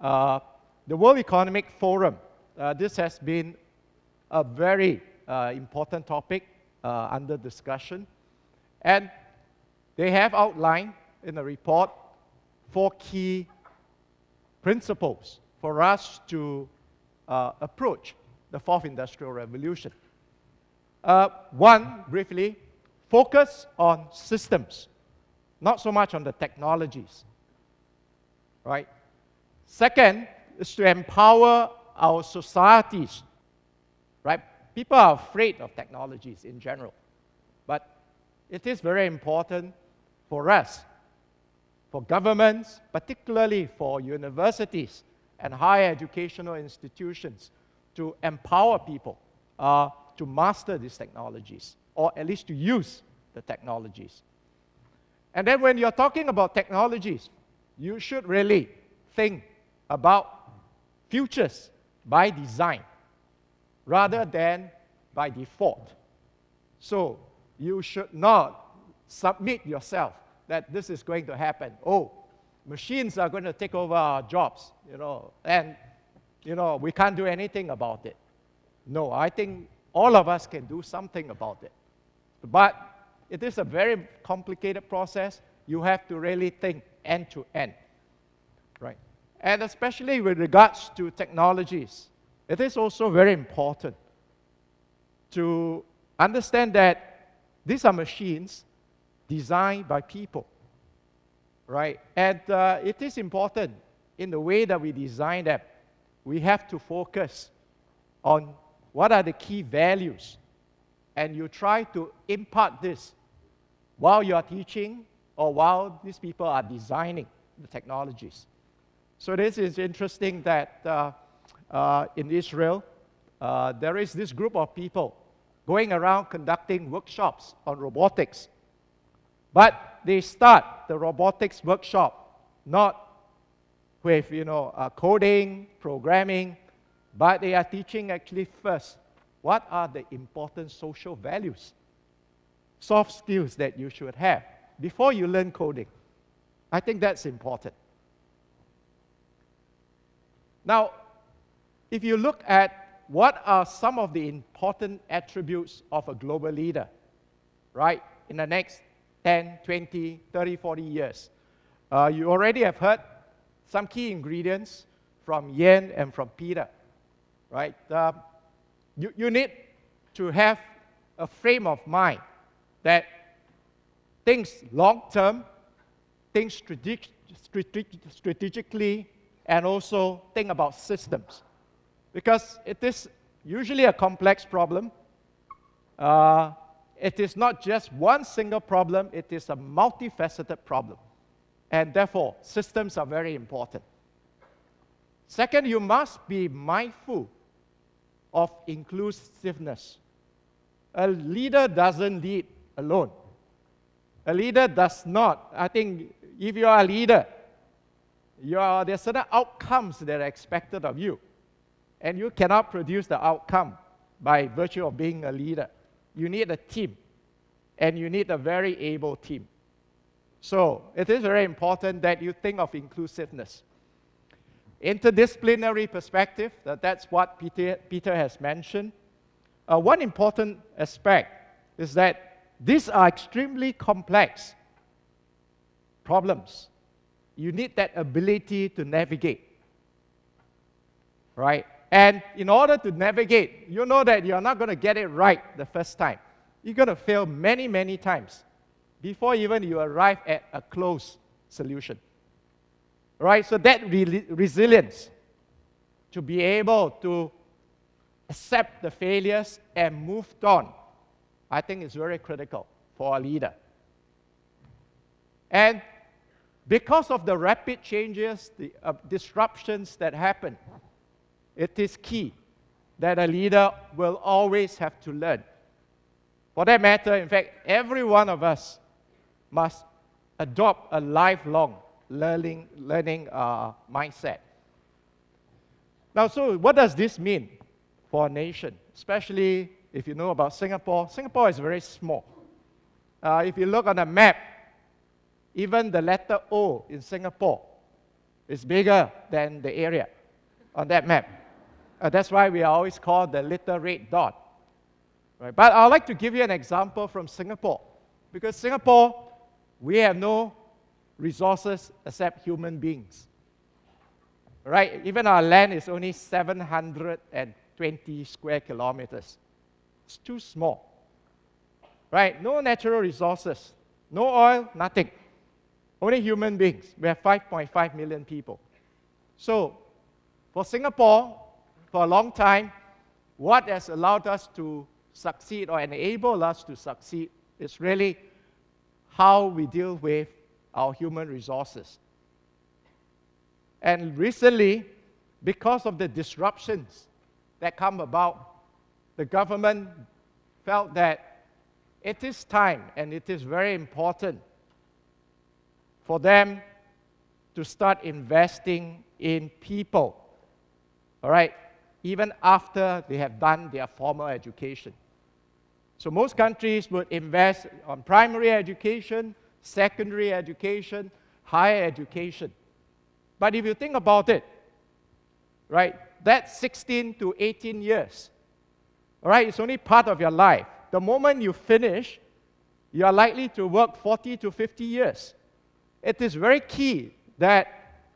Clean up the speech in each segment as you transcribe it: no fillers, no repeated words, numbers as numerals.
the World Economic Forum, this has been a very important topic under discussion. And they have outlined in the report 4 key principles for us to approach the 4th Industrial Revolution. One, briefly, focus on systems, not so much on the technologies, right? Second is to empower our societies, right? People are afraid of technologies in general, but it is very important for us, for governments, particularly for universities and higher educational institutions, to empower people to master these technologies, or at least to use the technologies. And then when you're talking about technologies, you should really think about futures by design rather than by default. So you should not submit yourself that this is going to happen. Oh, machines are going to take over our jobs, and we can't do anything about it. No, I think all of us can do something about it. But it is a very complicated process. You have to really think end to end, right? And especially with regards to technologies, it is also very important to understand that these are machines designed by people, right? And it is important in the way that we design them. We have to focus on what are the key values, and you try to impart this while you are teaching or while these people are designing the technologies. So this is interesting that in Israel, there is this group of people going around conducting workshops on robotics. But they start the robotics workshop not with coding, programming, but they are teaching actually first what are the important social values, soft skills that you should have before you learn coding. I think that's important. Now, if you look at what are some of the important attributes of a global leader, right, in the next 10, 20, 30, 40 years, you already have heard some key ingredients from Yen and from Peter, right? You need to have a frame of mind that thinks long-term, thinks strategically, and also think about systems. Because it is usually a complex problem. It is not just one single problem, it is a multifaceted problem. And therefore, systems are very important. Second, you must be mindful of inclusiveness. A leader doesn't lead alone. A leader does not. I think if you are a leader, there are certain outcomes that are expected of you. And you cannot produce the outcome by virtue of being a leader. You need a team, and you need a very able team. So it is very important that you think of inclusiveness. Interdisciplinary perspective, that's what Peter has mentioned. One important aspect is that these are extremely complex problems. You need that ability to navigate, right? And in order to navigate, you know that you're not going to get it right the first time. You're going to fail many, many times before even you arrive at a close solution. Right? So that resilience to be able to accept the failures and move on, I think is very critical for a leader. And because of the rapid changes, the disruptions that happen, it is key that a leader will always have to learn. For that matter, in fact, every one of us must adopt a lifelong learning mindset. Now, so what does this mean for a nation? Especially if you know about Singapore. Singapore is very small. If you look on a map, even the letter O in Singapore It's bigger than the area on that map. That's why we are always called the little red dot. Right? But I'd like to give you an example from Singapore. Because Singapore, we have no resources except human beings. Right? Even our land is only 720 square kilometers. It's too small. Right? No natural resources. No oil, nothing. Only human beings. We have 5.5 million people. So, for Singapore, for a long time, what has allowed us to succeed or enabled us to succeed is really how we deal with our human resources. And recently, because of the disruptions that come about, the government felt that it is time and it is very important for them to start investing in people, all right, even after they have done their formal education. So most countries would invest on primary education, secondary education, higher education. But if you think about it, right, that's 16 to 18 years. All right, it's only part of your life. The moment you finish, you are likely to work 40 to 50 years. It is very key that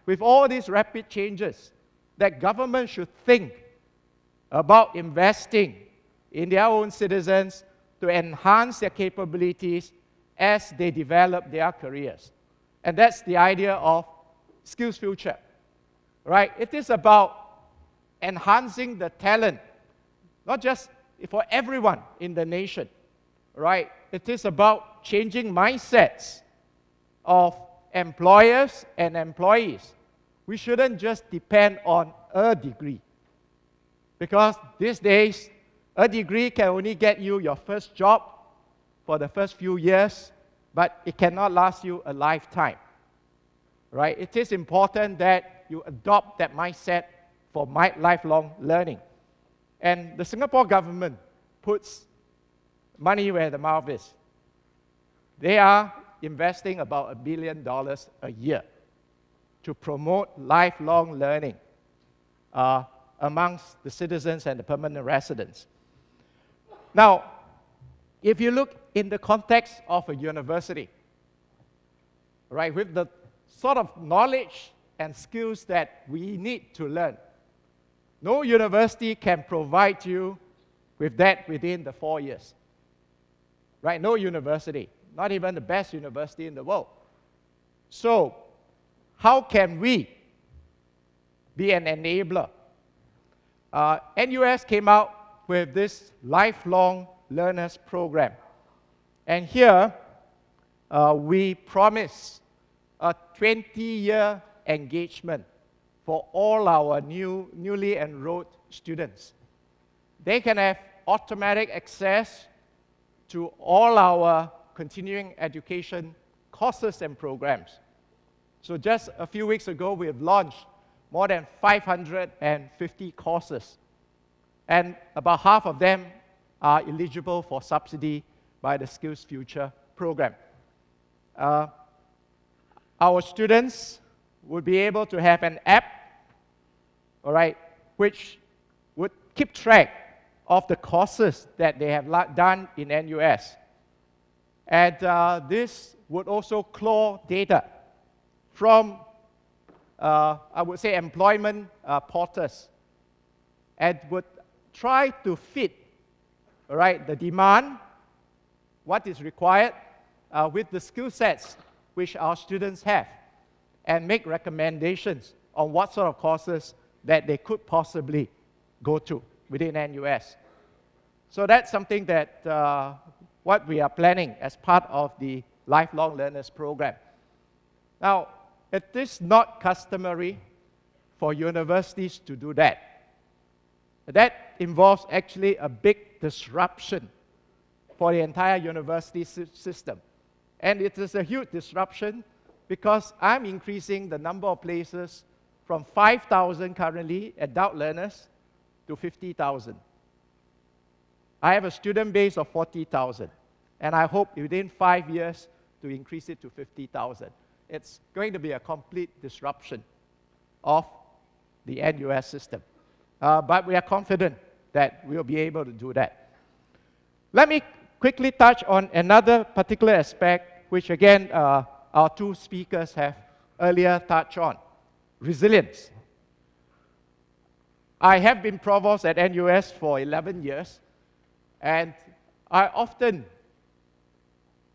with all these rapid changes, that government should think about investing in their own citizens to enhance their capabilities as they develop their careers. And that's the idea of Skills Future, right? It is about enhancing the talent, not just for everyone in the nation, right? It is about changing mindsets of employers and employees. We shouldn't just depend on a degree, because these days, a degree can only get you your first job for the first few years, but it cannot last you a lifetime, right? It is important that you adopt that mindset for lifelong learning. And the Singapore government puts money where the mouth is. They are investing about $1 billion a year to promote lifelong learning amongst the citizens and the permanent residents. Now, if you look in the context of a university, right, with the sort of knowledge and skills that we need to learn, no university can provide you with that within the 4 years. Right? No university, not even the best university in the world. So, how can we be an enabler? NUS came out with this lifelong learners program. And here, we promise a 20-year engagement for all our newly enrolled students. They can have automatic access to all our continuing education courses and programs. So just a few weeks ago, we have launched more than 550 courses. And about half of them are eligible for subsidy by the Skills Future program. Our students would be able to have an app, all right, which would keep track of the courses that they have done in NUS. And this would also claw data from, I would say, employment portals, and would try to fit, all right, the demand, what is required, with the skill sets which our students have, and make recommendations on what sort of courses that they could possibly go to within NUS. So that's something that what we are planning as part of the Lifelong Learners Program. Now, it is not customary for universities to do that. That involves actually a big disruption for the entire university system. And it is a huge disruption because I'm increasing the number of places from 5,000 currently adult learners to 50,000. I have a student base of 40,000, and I hope within 5 years to increase it to 50,000. It's going to be a complete disruption of the NUS system. But we are confident that we'll be able to do that. Let me quickly touch on another particular aspect, which again, our two speakers have earlier touched on, resilience. I have been provost at NUS for 11 years, and I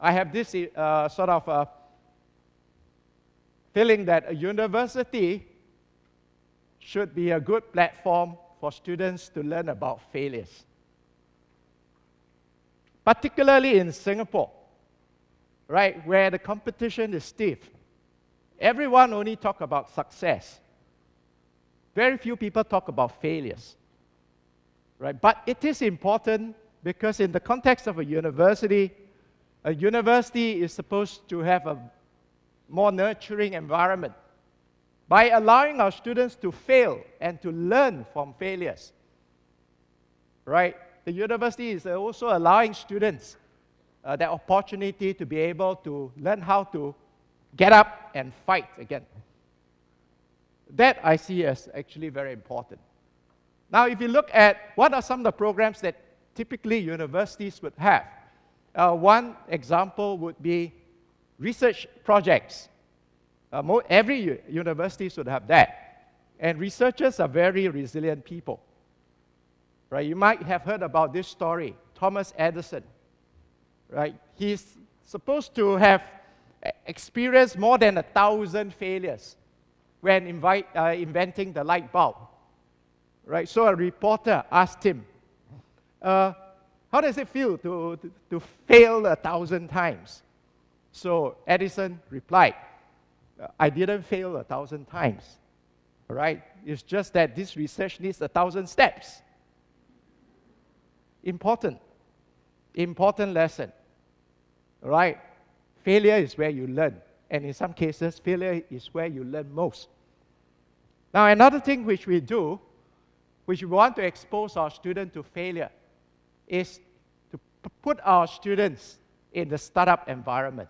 have this sort of feeling that a university should be a good platform for students to learn about failures. Particularly in Singapore, right, where the competition is stiff. Everyone only talks about success. Very few people talk about failures, right? But it is important because in the context of a university is supposed to have a more nurturing environment by allowing our students to fail and to learn from failures, right? The university is also allowing students the opportunity to be able to learn how to get up and fight again. That I see as actually very important. Now, if you look at what are some of the programs that typically universities would have, one example would be research projects. Every university should have that. And researchers are very resilient people. Right? You might have heard about this story, Thomas Edison. Right? He's supposed to have experienced more than 1,000 failures when inventing the light bulb. Right? So a reporter asked him, how does it feel to fail 1,000 times? So Edison replied, I didn't fail 1,000 times. Right? It's just that this research needs 1,000 steps. Important lesson. Right? Failure is where you learn. And in some cases, failure is where you learn most. Now, another thing which we do, which we want to expose our students to failure, is to put our students in the startup environment.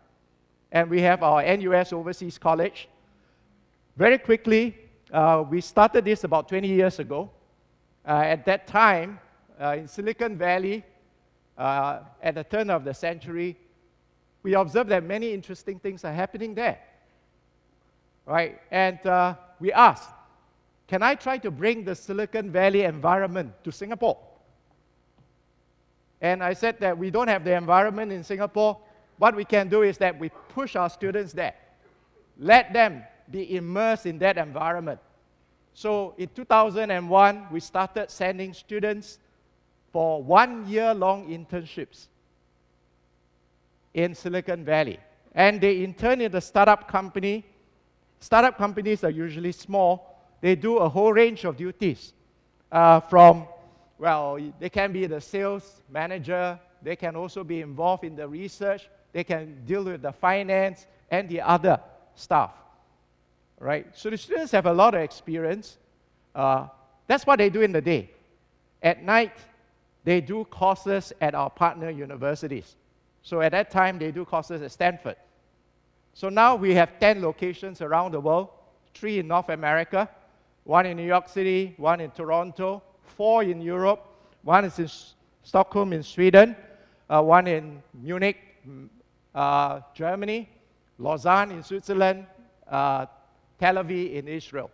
And we have our NUS Overseas College. Very quickly, we started this about 20 years ago. At that time, in Silicon Valley, at the turn of the century, we observed that many interesting things are happening there. Right? And we asked, can I try to bring the Silicon Valley environment to Singapore? And I said that we don't have the environment in Singapore. What we can do is that we push our students there. Let them be immersed in that environment. So in 2001, we started sending students for 1-year-long internships in Silicon Valley. And they intern in the startup company. Startup companies are usually small. They do a whole range of duties they can be the sales manager. They can also be involved in the research. They can deal with the finance and the other stuff. Right? So the students have a lot of experience. That's what they do in the day. At night, they do courses at our partner universities. So at that time, they do courses at Stanford. So now we have 10 locations around the world, 3 in North America, 1 in New York City, 1 in Toronto, 4 in Europe, 1 is in Stockholm in Sweden, 1 in Munich, Germany, Lausanne in Switzerland, Tel Aviv in Israel.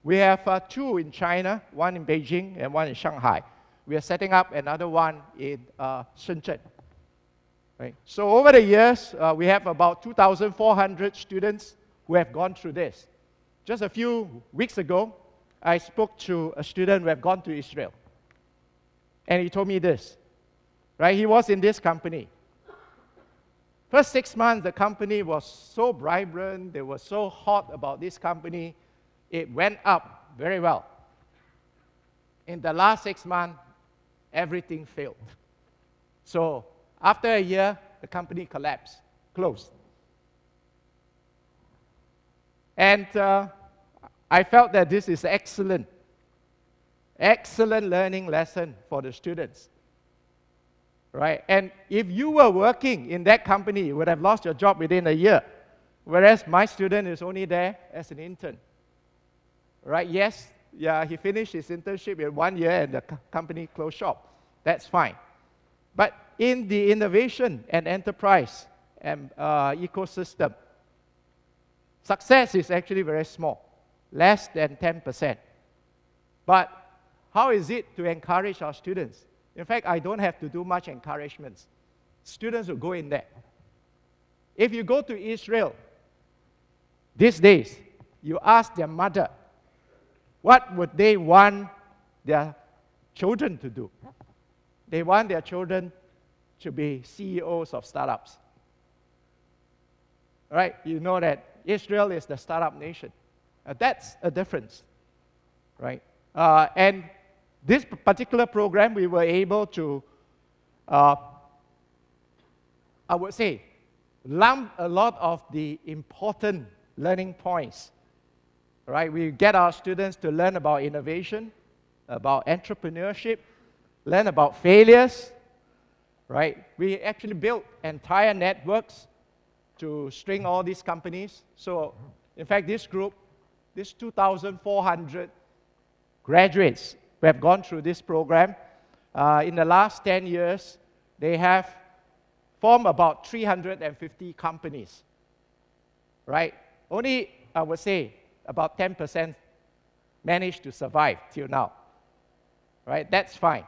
We have 2 in China, 1 in Beijing and 1 in Shanghai. We are setting up another one in Shenzhen. Right? So over the years, we have about 2,400 students who have gone through this. Just a few weeks ago, I spoke to a student who have gone to Israel. And he told me this. Right? He was in this company. First 6 months, the company was so vibrant. They were so hot about this company. It went up very well. In the last 6 months, everything failed. So after a year, the company collapsed, closed. And I felt that this is excellent learning lesson for the students. Right? And if you were working in that company, you would have lost your job within a year, whereas my student is only there as an intern. right? Yes, yeah, he finished his internship in 1 year and the company closed shop. That's fine. But in the innovation and enterprise and ecosystem, success is actually very small, less than 10%. But how is it to encourage our students? In fact, I don't have to do much encouragement. Students will go in there. If you go to Israel these days, you ask their mother, what would they want their children to do? They want their children to be CEOs of startups. Right? You know that Israel is the startup nation. That's a difference. Right? And this particular program, we were able to, I would say, lump a lot of the important learning points. Right? We get our students to learn about innovation, about entrepreneurship, learn about failures. Right? We actually built entire networks to string all these companies. So, in fact, this group, this 2,400 graduates who have gone through this program, in the last 10 years, they have formed about 350 companies. Right? Only, I would say, about 10% managed to survive till now. Right? That's fine.